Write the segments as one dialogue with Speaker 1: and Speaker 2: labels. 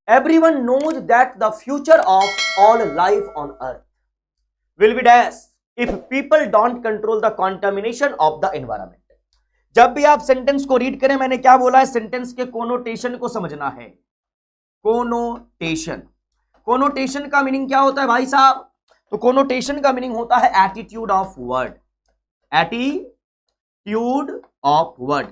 Speaker 1: everyone knows that the future of all life on earth will be dash if people don't control the contamination of the environment. जब भी आप sentence को read करें, मैंने क्या बोला है, सेंटेंस के कोनोटेशन को समझना है। कोनोटेशन, कोनोटेशन का मीनिंग क्या होता है भाई साहब? तो कोनोटेशन का मीनिंग होता है attitude of word, attitude of word.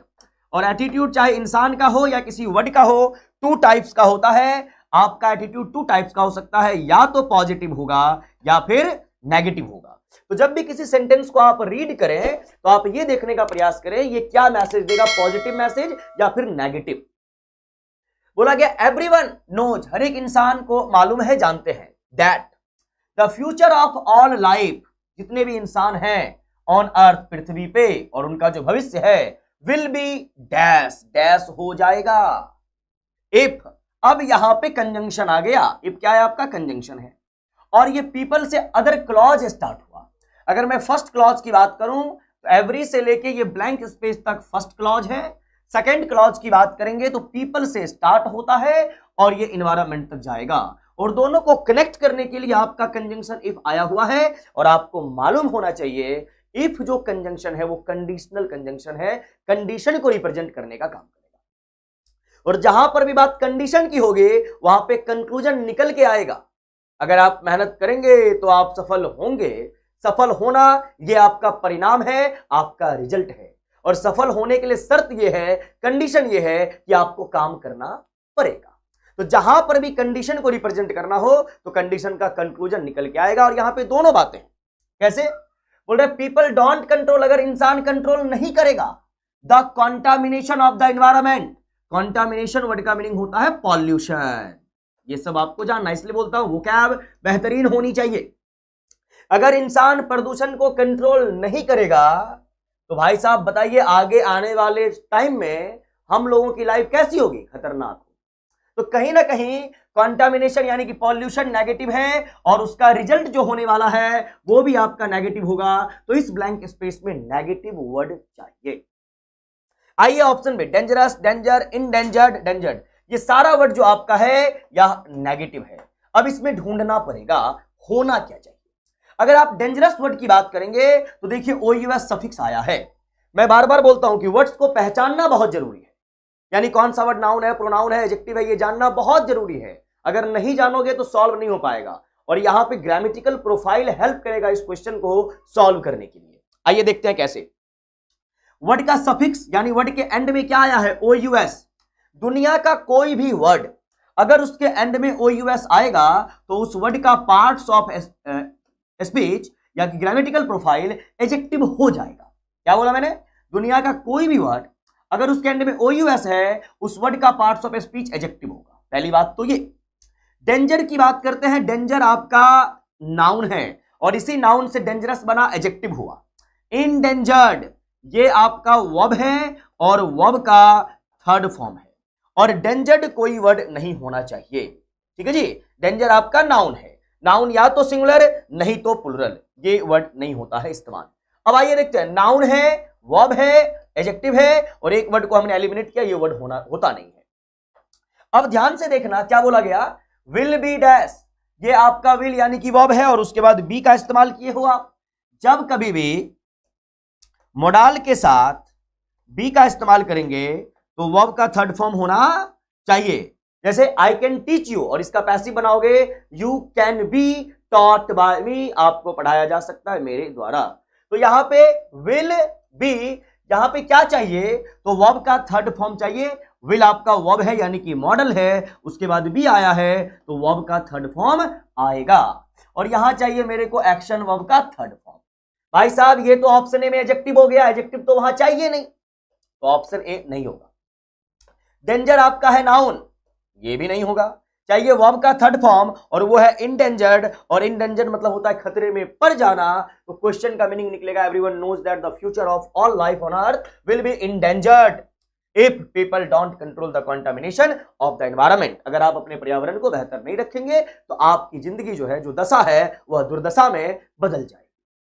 Speaker 1: और एटीट्यूड चाहे इंसान का हो या किसी वर्ड का हो, टू टाइप्स का होता है। आपका एटीट्यूड टू टाइप्स का हो सकता है, या तो पॉजिटिव होगा या फिर नेगेटिव होगा। तो जब भी किसी सेंटेंस को आप रीड करें तो आप ये देखने का प्रयास करें ये क्या मैसेज देगा, पॉजिटिव मैसेज या फिर नेगेटिव। बोला गया एवरीवन नोज, हर एक इंसान को मालूम है, जानते हैं, that the future of all life, जितने भी इंसान हैं ऑन अर्थ, पृथ्वी पे, और उनका जो भविष्य है विल बी डैश, डैश हो जाएगा इफ। अब यहां पे कंजंक्शन आ गया। इफ क्या है आपका? कंजंक्शन है। और ये पीपल से अदर क्लॉज स्टार्ट हुआ। अगर मैं फर्स्ट क्लॉज की बात करूं तो एवरी से लेके ये ब्लैंक स्पेस तक फर्स्ट क्लॉज है। सेकंड क्लॉज की बात करेंगे तो पीपल से स्टार्ट होता है और ये इन्वायरमेंट तक जाएगा। और दोनों को कनेक्ट करने के लिए आपका कंजंक्शन इफ आया हुआ है। और आपको मालूम होना चाहिए इफ जो कंजंक्शन है वो कंडीशनल कंजंक्शन है, कंडीशन को रिप्रेजेंट करने का काम करेगा। और जहां पर भी बात कंडीशन की होगी वहां पे कंक्लूजन निकल के आएगा। अगर आप मेहनत करेंगे तो आप सफल होंगे। सफल होना ये आपका परिणाम है, आपका रिजल्ट है। और सफल होने के लिए शर्त ये है, कंडीशन ये है कि आपको काम करना पड़ेगा। तो जहां पर भी कंडीशन को रिप्रेजेंट करना हो तो कंडीशन का कंक्लूजन निकल के आएगा। और यहां पे दोनों बातें हैं। कैसे? बोल रहे पीपल डोंट कंट्रोल, अगर इंसान कंट्रोल नहीं करेगा the contamination of the environment. Contamination word का मीनिंग होता है पॉल्यूशन। ये सब आपको जानना, इसलिए बोलता हूं वोकैब बेहतरीन होनी चाहिए। अगर इंसान प्रदूषण को कंट्रोल नहीं करेगा तो भाई साहब बताइए आगे आने वाले टाइम में हम लोगों की लाइफ कैसी होगी? खतरनाक होगी। तो कहीं ना कहीं कॉन्टामिनेशन यानी कि पॉल्यूशन नेगेटिव है और उसका रिजल्ट जो होने वाला है वो भी आपका नेगेटिव होगा। तो इस ब्लैंक स्पेस में नेगेटिव वर्ड चाहिए। आइए ऑप्शन में, डेंजरस, डेंजर, इंडेंजर्ड, डेंजर्ड, ये सारा वर्ड जो आपका है यह नेगेटिव है। अब इसमें ढूंढना पड़ेगा होना क्या चाहिए। अगर आप डेंजरस वर्ड की बात करेंगे तो देखिए OUS सफिक्स आया है। मैं बार बार बोलता हूं कि वर्ड्स को पहचानना बहुत जरूरी है। यानी कौन सा वर्ड नाउन है, प्रोनाउन है, एडजेक्टिव है, ये जानना बहुत जरूरी है। अगर नहीं जानोगे तो सॉल्व नहीं हो पाएगा। और यहां पे ग्रामेटिकल प्रोफाइल हेल्प करेगा इस क्वेश्चन को सॉल्व करने के लिए। आइए देखते हैं कैसे। वर्ड का सफिक्स यानी वर्ड के एंड में क्या आया है? OUS। दुनिया का कोई भी वर्ड अगर उसके एंड में OUS आएगा तो उस वर्ड का पार्ट्स ऑफ स्पीच या ग्रामेटिकल प्रोफाइल एडजेक्टिव हो जाएगा। क्या बोला मैंने? दुनिया का कोई भी वर्ड अगर उसके एंड में OUS है उस वर्ड का पार्ट्स ऑफ स्पीच एडजेक्टिव होगा। पहली बात तो ये। डेंजर की बात करते हैं, डेंजर आपका नाउन है और इसी नाउन से डेंजरस बना एडजेक्टिव हुआ। इनडेंजर्ड ये आपका वर्ब है और वर्ब का थर्ड फॉर्म है। और डेंजर्ड कोई वर्ड नहीं होना चाहिए। ठीक है जी। डेंजर आपका नाउन है, नाउन या तो सिंगुलर नहीं तो प्लुरल, ये वर्ड नहीं होता है इस्तेमाल। अब आइए देखते हैं, नाउन है, वर्ब है, एडजेक्टिव है और एक वर्ड को हमने एलिमिनेट किया, ये वर्ड होता नहीं है। अब ध्यान से देखना क्या बोला गया, विल बी डैश, ये आपका विल यानी कि वर्ब है और उसके बाद बी का इस्तेमाल किए हुआ। जब कभी भी मोडाल के साथ बी का इस्तेमाल करेंगे तो वर्ब का थर्ड फॉर्म होना चाहिए। जैसे आई कैन टीच यू और इसका पैसिव बनाओगे you can be taught by me, आपको पढ़ाया जा सकता है मेरे द्वारा। तो यहां पे विल बी, यहां पे क्या चाहिए तो वर्ब का थर्ड फॉर्म चाहिए। विल आपका वर्ब है यानी कि मॉडल है, उसके बाद बी आया है तो वर्ब का थर्ड फॉर्म आएगा। और यहां चाहिए मेरे को एक्शन वर्ब का थर्ड फॉर्म। भाई साहब ये तो ऑप्शन ए में एडजेक्टिव हो गया, एडजेक्टिव तो वहां चाहिए नहीं, तो ऑप्शन ए नहीं होगा। डेंजर आपका है नाउन, ये भी नहीं होगा। चाहिए वर्ब का थर्ड फॉर्म और वो है इंडेंजर्ड, और इंडेंजर्ड मतलब होता है खतरे में पड़ जाना। तो क्वेश्चन का मीनिंग निकलेगा everyone knows that the future of all life on earth will be endangered if people don't control the contamination of the environment. अगर आप अपने पर्यावरण को बेहतर नहीं रखेंगे तो आपकी जिंदगी जो है, जो दशा है, वह दुर्दशा में बदल जाएगी।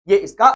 Speaker 1: ये इसका